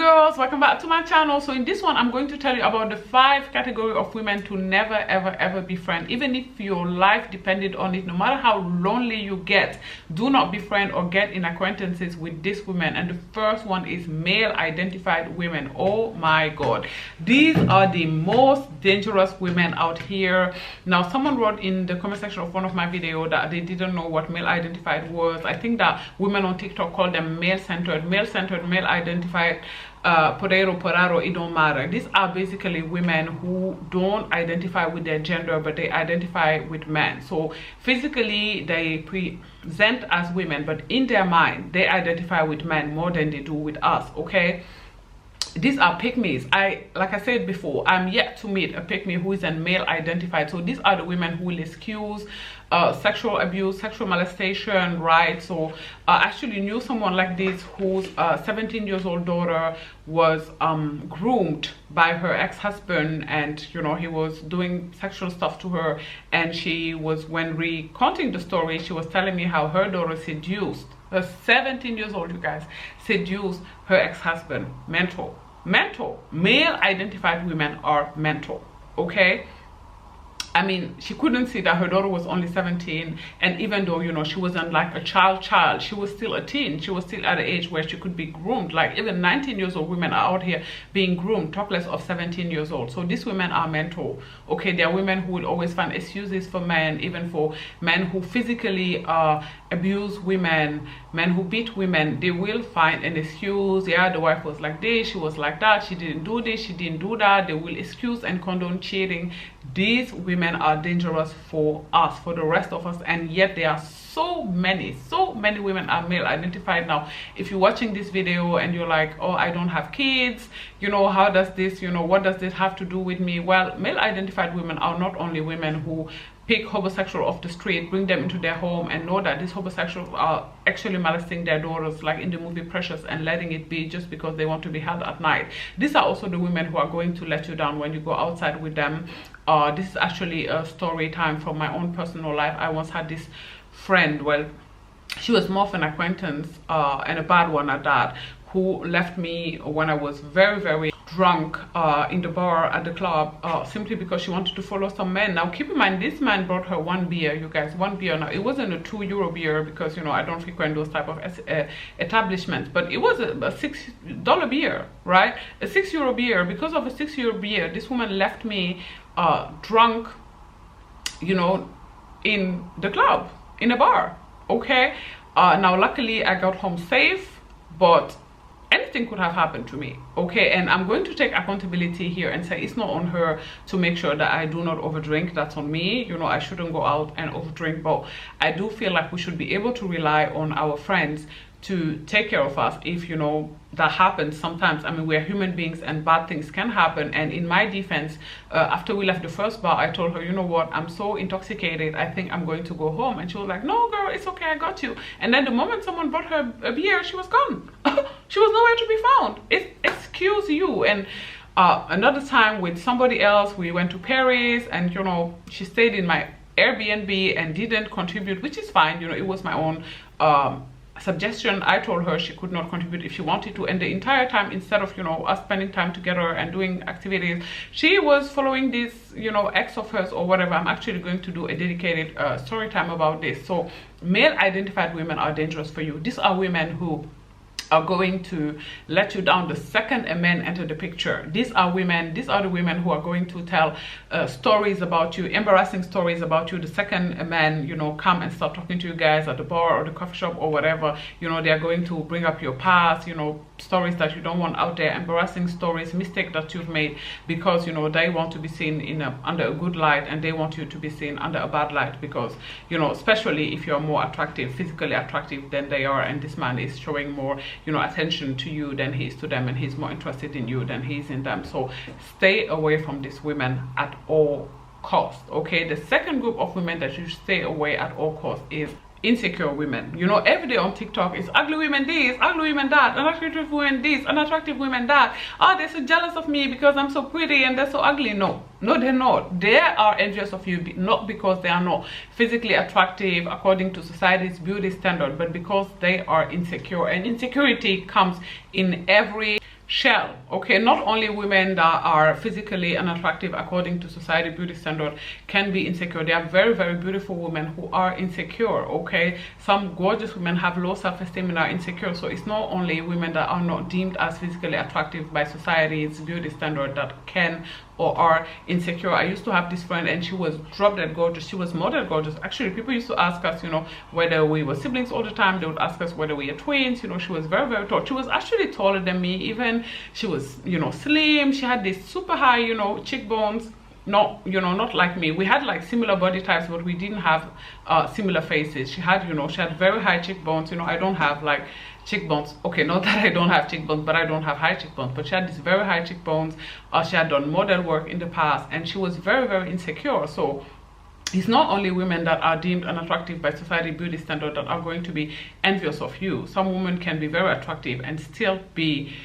girls, welcome back to my channel. So in this one I'm going to tell you about the 5 category of women to never ever befriend. Even if your life depended on it, no matter how lonely you get, do not befriend or get in acquaintances with these women. And the first one is male identified women. Oh my god, these are the most dangerous women out here. Now someone wrote in the comment section of one of my videos that they didn't know what male identified was. I think that women on TikTok call them male-centered, male identified, poraro, it don't matter. These are basically women who don't identify with their gender, but they identify with men. So physically they present as women, but in their mind they identify with men more than they do with us. Okay, these are pick-me's. Like I said before, I'm yet to meet a pick-me who is a male identified. So these are the women who will excuse sexual abuse, sexual molestation, right? So I actually knew someone like this whose 17 years old daughter was groomed by her ex-husband, and you know, he was doing sexual stuff to her, and she was, when recounting the story, she was telling me how her daughter seduced her 17 years old, you guys, seduced her ex-husband. Mental. Male identified women are mental. Okay, I mean, she couldn't see that her daughter was only 17, and even though, you know, she wasn't like a child, she was still a teen. She was still at an age where she could be groomed. Like even 19 years old women are out here being groomed, talk less of 17 years old. So these women are mental. Okay, there are women who will always find excuses for men, even for men who physically abuse women, men who beat women. They will find an excuse. Yeah, the wife was like this, she was like that, she didn't do this, she didn't do that. They will excuse and condone cheating. These women are dangerous for us, for the rest of us, and yet there are so many women are male identified. Now if you're watching this video and you're like, oh, I don't have kids, you know, how does this, you know, what does this have to do with me? Well, male identified women are not only women who pick homosexual off the street, bring them into their home, and know that these homosexuals are actually molesting their daughters, like in the movie Precious, and letting it be just because they want to be held at night. These are also the women who are going to let you down when you go outside with them. This is actually a story time from my own personal life. I once had this friend, well, she was more of an acquaintance, and a bad one at that, who left me when I was very drunk in the bar at the club, simply because she wanted to follow some men. Now keep in mind, this man brought her 1 beer, you guys, 1 beer. Now it wasn't a €2 beer, because you know, I don't frequent those type of establishments, but it was a $6 beer, right? A €6 beer. Because of a €6 beer, this woman left me drunk, you know, in the club, in a bar. Okay, now luckily I got home safe, but anything could have happened to me. Okay, and I'm going to take accountability here and say it's not on her to make sure that I do not overdrink. That's on me. You know, I shouldn't go out and overdrink, but I do feel like we should be able to rely on our friends to take care of us if, you know, that happens sometimes. I mean, we're human beings and bad things can happen. And in my defense, after we left the first bar, I told her, you know what, I'm so intoxicated, I think I'm going to go home. And she was like, no girl, it's okay, I got you. And then the moment someone brought her a beer, she was gone. She was nowhere to be found. Excuse you. And another time with somebody else, we went to Paris, and you know, she stayed in my Airbnb and didn't contribute, which is fine. You know, it was my own suggestion. I told her she could not contribute if she wanted to, and the entire time, instead of, you know, us spending time together and doing activities, she was following this, you know, ex of hers or whatever. I'm actually going to do a dedicated story time about this. So male identified women are dangerous for you. These are women who are going to let you down the second a man enter the picture. These are the women who are going to tell stories about you, embarrassing stories about you, the second a man, you know, come and start talking to you guys at the bar or the coffee shop or whatever. You know, they are going to bring up your past, you know, stories that you don't want out there, embarrassing stories, mistakes that you've made, because, you know, they want to be seen in under a good light, and they want you to be seen under a bad light, because, you know, especially if you're more attractive, physically attractive than they are, and this man is showing more, you know, attention to you than he is to them, and he's more interested in you than he's in them. So stay away from these women at all costs. Okay, the second group of women that you should stay away at all costs is insecure women. You know, every day on TikTok is ugly women this, ugly women that, unattractive women this, unattractive women that. Oh, they're so jealous of me because I'm so pretty and they're so ugly. No, they're not. They are envious of you, not because they are not physically attractive according to society's beauty standard, but because they are insecure. And insecurity comes in every shell. Okay, not only women that are physically unattractive according to society beauty standard can be insecure. There are very, very beautiful women who are insecure. Okay, some gorgeous women have low self-esteem and are insecure. So it's not only women that are not deemed as physically attractive by society's beauty standard that can or are insecure. I used to have this friend, and she was drop dead gorgeous. She was model gorgeous. Actually, people used to ask us, you know, whether we were siblings all the time. They would ask us whether we are twins. You know, she was very, very tall. She was actually taller than me. Even she was, you know, slim. She had this super high, you know, cheekbones. Not, you know, not like me. We had like similar body types, but we didn't have similar faces. She had, you know, she had very high cheekbones. You know, I don't have like cheekbones. Okay, not that I don't have cheekbones, but I don't have high cheekbones. But she had these very high cheekbones. She had done model work in the past, and she was very, very insecure. So it's not only women that are deemed unattractive by society beauty standard that are going to be envious of you. Some women can be very attractive and still be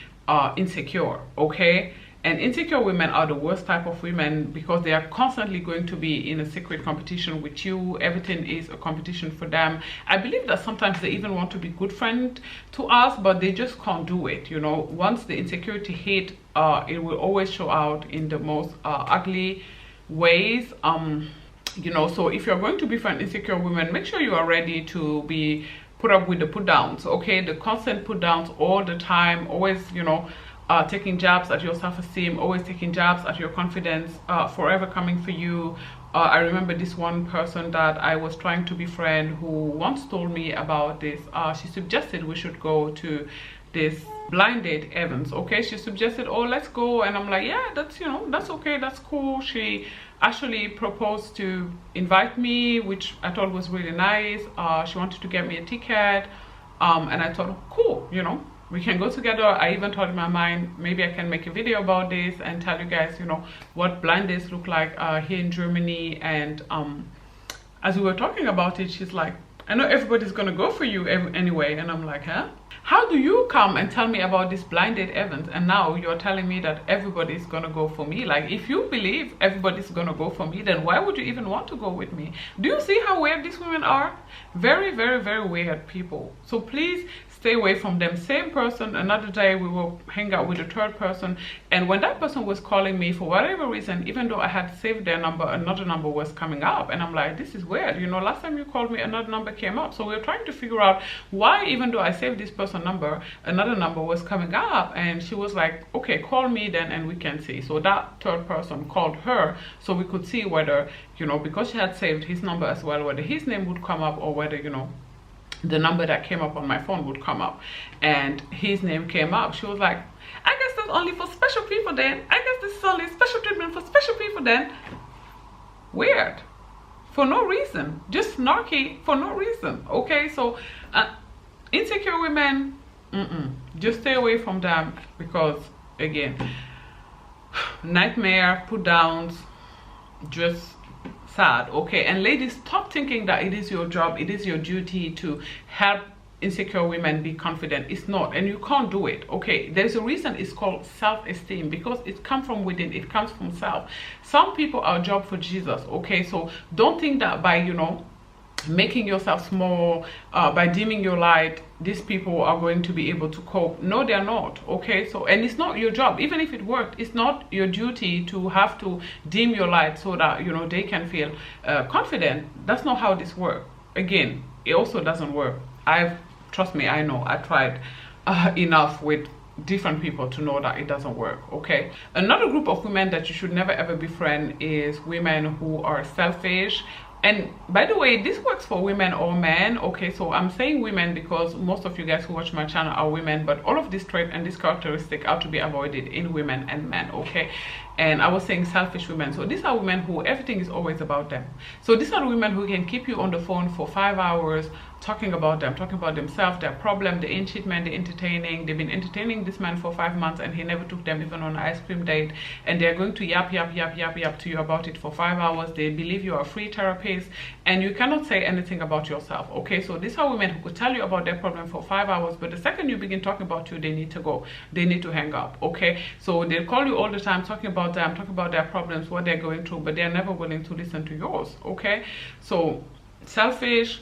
insecure. Okay, and insecure women are the worst type of women because they are constantly going to be in a secret competition with you. Everything is a competition for them. I believe that sometimes they even want to be good friend to us, but they just can't do it. You know, once the insecurity hit, it will always show out in the most ugly ways. You know, so if you're going to befriend insecure women, make sure you are ready to be put up with the put downs. Okay, the constant put downs all the time, always, you know, taking jabs at your self-esteem, always taking jabs at your confidence, forever coming for you. I remember this one person that I was trying to befriend who once told me about this. She suggested we should go to this blind date events. Okay, she suggested, oh, let's go, and I'm like, yeah, that's, you know, that's okay, that's cool. She actually proposed to invite me, which I thought was really nice. She wanted to get me a ticket, and I thought, cool, you know, we can go together. I even thought in my mind, maybe I can make a video about this and tell you guys, you know, what blind dates look like here in Germany. And as we were talking about it, she's like, I know everybody's gonna go for you anyway. And I'm like, huh? How do you come and tell me about this blind date event, and now you're telling me that everybody's gonna go for me? Like, if you believe everybody's gonna go for me, then why would you even want to go with me? Do you see how weird these women are? Very, very, very weird people. So please stay away from them. Same person, another day we will hang out with a third person, and when that person was calling me for whatever reason, even though I had saved their number, another number was coming up, and I'm like, this is weird. You know, last time you called me, another number came up. So we're trying to figure out why, even though I saved this person number, another number was coming up. And she was like, okay, call me then and we can see. So that third person called her so we could see whether, you know, because she had saved his number as well, whether his name would come up or whether, you know, the number that came up on my phone would come up, and his name came up. She was like, I guess that's only for special people then. I guess this is only special treatment for special people then. Weird. For no reason. Just snarky for no reason. Okay, so insecure women, just stay away from them, because again, nightmare, put downs, just sad. Okay, and ladies, stop thinking that it is your job, it is your duty to help insecure women be confident. It's not, and you can't do it. Okay, there's a reason it's called self-esteem, because it comes from within, it comes from self. Some people are job for Jesus. Okay, so don't think that by, you know, making yourself small, by dimming your light, these people are going to be able to cope. No, they're not. Okay, so, and it's not your job. Even if it worked, it's not your duty to have to dim your light so that, you know, they can feel confident. That's not how this works. Again, it also doesn't work. Trust me, I know, I tried enough with different people to know that it doesn't work. Okay, another group of women that you should never ever befriend is women who are selfish. And by the way, this works for women or men. Okay, so I'm saying women because most of you guys who watch my channel are women, but all of this trait and this characteristic are to be avoided in women and men. Okay, and I was saying selfish women. So these are women who everything is always about them. So these are the women who can keep you on the phone for 5 hours talking about them, talking about themselves, their problem, the ancient man, they're entertaining. They've been entertaining this man for 5 months and he never took them even on an ice cream date, and they're going to yap to you about it for 5 hours. They believe you are a free therapist and you cannot say anything about yourself. Okay, so these are women who could tell you about their problem for 5 hours, but the second you begin talking about you, they need to go, they need to hang up. Okay, so they'll call you all the time talking about them, talking about their problems, what they're going through, but they're never willing to listen to yours. Okay, so selfish,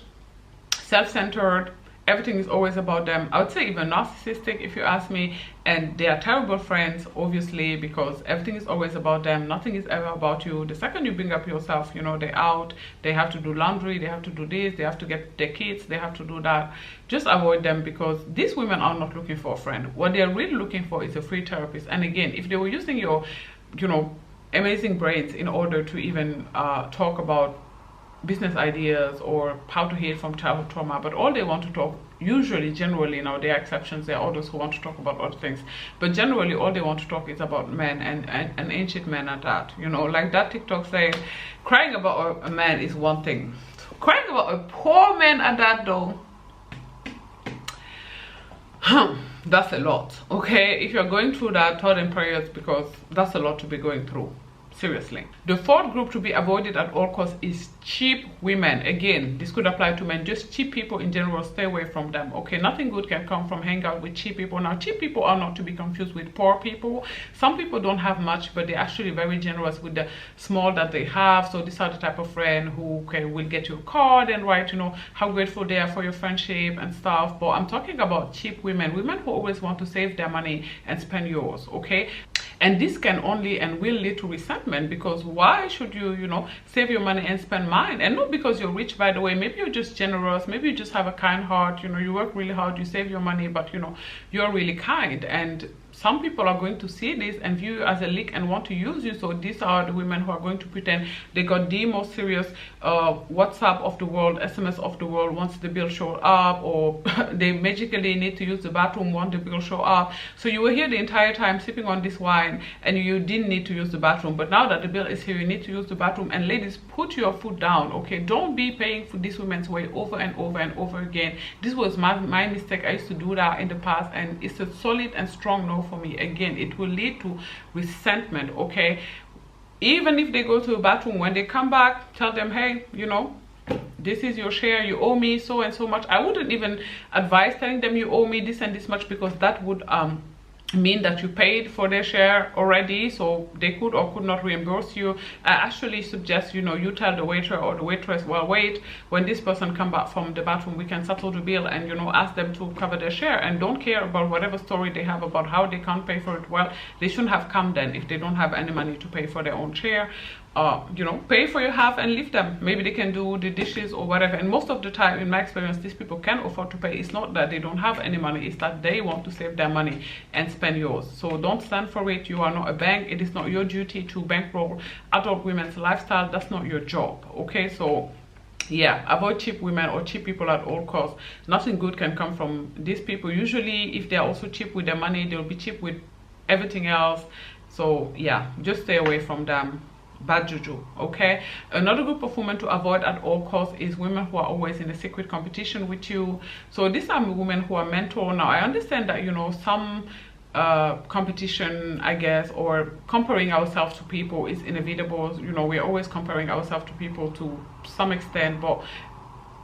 self-centered, everything is always about them. I would say even narcissistic if you ask me, and they are terrible friends, obviously, because everything is always about them. Nothing is ever about you. The second you bring up yourself, you know, they're out, they have to do laundry, they have to do this, they have to get their kids, they have to do that. Just avoid them, because these women are not looking for a friend. What they're really looking for is a free therapist. And again, if they were using your, you know, amazing brains in order to even talk about business ideas or how to heal from childhood trauma, but all they want to talk, usually, generally, now there are exceptions, there are others who want to talk about other things, but generally all they want to talk is about men, and ancient men at that. You know, like that TikTok saying, crying about a man is one thing, crying about a poor man at that though, that's a lot. Okay, if you're going through that, thought in prayers, because that's a lot to be going through. Seriously. The fourth group to be avoided at all costs is cheap women. Again, this could apply to men. Just cheap people in general, stay away from them. Okay, nothing good can come from hanging out with cheap people. Now, cheap people are not to be confused with poor people. Some people don't have much, but they're actually very generous with the small that they have. So these are the type of friend who will get you a card and write, you know, how grateful they are for your friendship and stuff. But I'm talking about cheap women who always want to save their money and spend yours. Okay, and this can only and will lead to resentment, because why should you, you know, save your money and spend mine? And not because you're rich, by the way. Maybe you're just generous, maybe you just have a kind heart, you know, you work really hard, you save your money, but you know, you're really kind. And some people are going to see this and view you as a leak and want to use you. So these are the women who are going to pretend they got the most serious WhatsApp of the world, SMS of the world once the bill showed up, or they magically need to use the bathroom once the bill show up. So you were here the entire time sipping on this wine and you didn't need to use the bathroom, but now that the bill is here, you need to use the bathroom. And ladies, put your foot down. Okay, don't be paying for this woman's way over and over and over again. This was my mistake. I used to do that in the past, and it's a solid and strong no for me. Again, it will lead to resentment. Okay, even if they go to the bathroom, when they come back, tell them, hey, you know, this is your share, you owe me so and so much. I wouldn't even advise telling them you owe me this and this much, because that would mean that you paid for their share already, so they could or could not reimburse you. I actually suggest, you know, you tell the waiter or the waitress, well, wait, when this person come back from the bathroom, we can settle the bill, and you know, ask them to cover their share, and don't care about whatever story they have about how they can't pay for it. Well, they shouldn't have come then if they don't have any money to pay for their own share. You know, pay for your half and leave them. Maybe they can do the dishes or whatever. And most of the time, in my experience, these people can afford to pay. It's not that they don't have any money, it's that they want to save their money and spend yours. So don't stand for it. You are not a bank. It is not your duty to bankroll adult women's lifestyle. That's not your job. Okay, so yeah, avoid cheap women or cheap people at all costs. Nothing good can come from these people. Usually, if they're also cheap with their money, they'll be cheap with everything else. So yeah, just stay away from them. Bad juju. Okay, another group of women to avoid at all costs is women who are always in a secret competition with you. So these are women who are mentor. Now I understand that, you know, some competition, I guess, or comparing ourselves to people is inevitable. You know, we're always comparing ourselves to people to some extent, but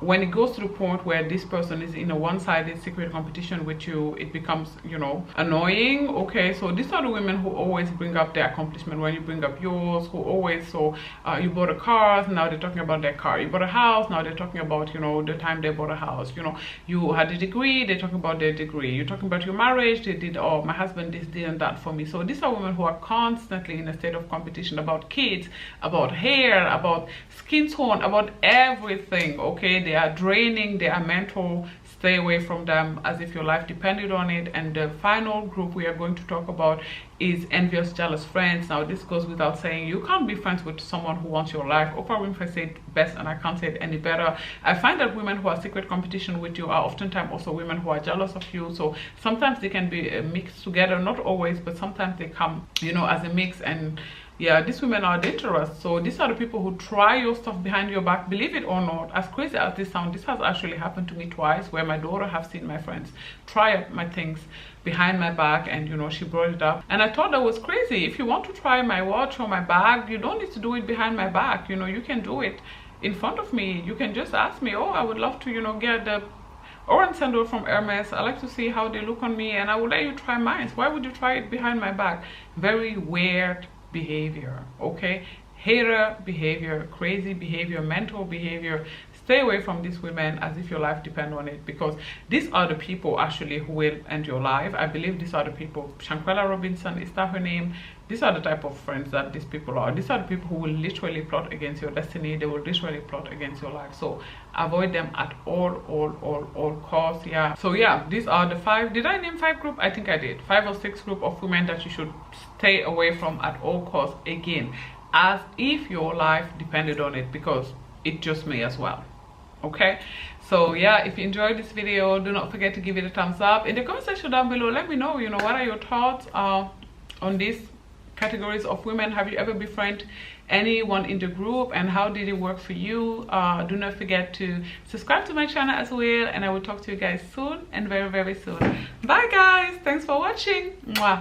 when it goes to the point where this person is in a one-sided secret competition with you, it becomes, you know, annoying. Okay, so these are the women who always bring up their accomplishment when you bring up yours, who always, so you bought a car, now they're talking about their car. You bought a house, now they're talking about, you know, the time they bought a house. You know, you had a degree, they're talking about their degree. You're talking about your marriage, they did, oh, my husband this, did and that for me. So these are women who are constantly in a state of competition about kids, about hair, about skin tone, about everything. Okay, they are draining, they are mental. Stay away from them as if your life depended on it. And the final group we are going to talk about is envious, jealous friends. Now this goes without saying, you can't be friends with someone who wants your life. Oprah Winfrey said it best, and I can't say it any better. I find that women who are secret competition with you are oftentimes also women who are jealous of you. So sometimes they can be mixed together, not always, but sometimes they come, you know, as a mix. And yeah, these women are dangerous. So these are the people who try your stuff behind your back. Believe it or not, as crazy as this sounds, this has actually happened to me twice, where my daughter have seen my friends try up my things behind my back, and you know, she brought it up, and I thought that was crazy. If you want to try my watch or my bag, you don't need to do it behind my back. You know, you can do it in front of me. You can just ask me, oh, I would love to, you know, get the orange sandal from Hermes. I like to see how they look on me, and I will let you try mine. Why would you try it behind my back? Very weird behavior. Okay, hater behavior, crazy behavior, mental behavior. stay away from these women as if your life depends on it, because these are the people actually who will end your life. I believe these are the people. Shanquella Robinson, is that her name? These are the type of friends that these people are. These are the people who will literally plot against your destiny. They will literally plot against your life. So avoid them at all costs. Yeah. So yeah, these are the 5. Did I name 5 group? I think I did. 5 or 6 group of women that you should stay away from at all costs. Again, as if your life depended on it, because it just may as well. Okay, so yeah, if you enjoyed this video, do not forget to give it a thumbs up. In the comment section down below, let me know, you know, what are your thoughts on these categories of women. Have you ever befriended anyone in the group, and how did it work for you? Do not forget to subscribe to my channel as well, and I will talk to you guys soon, and very soon. Bye guys, thanks for watching. Mwah.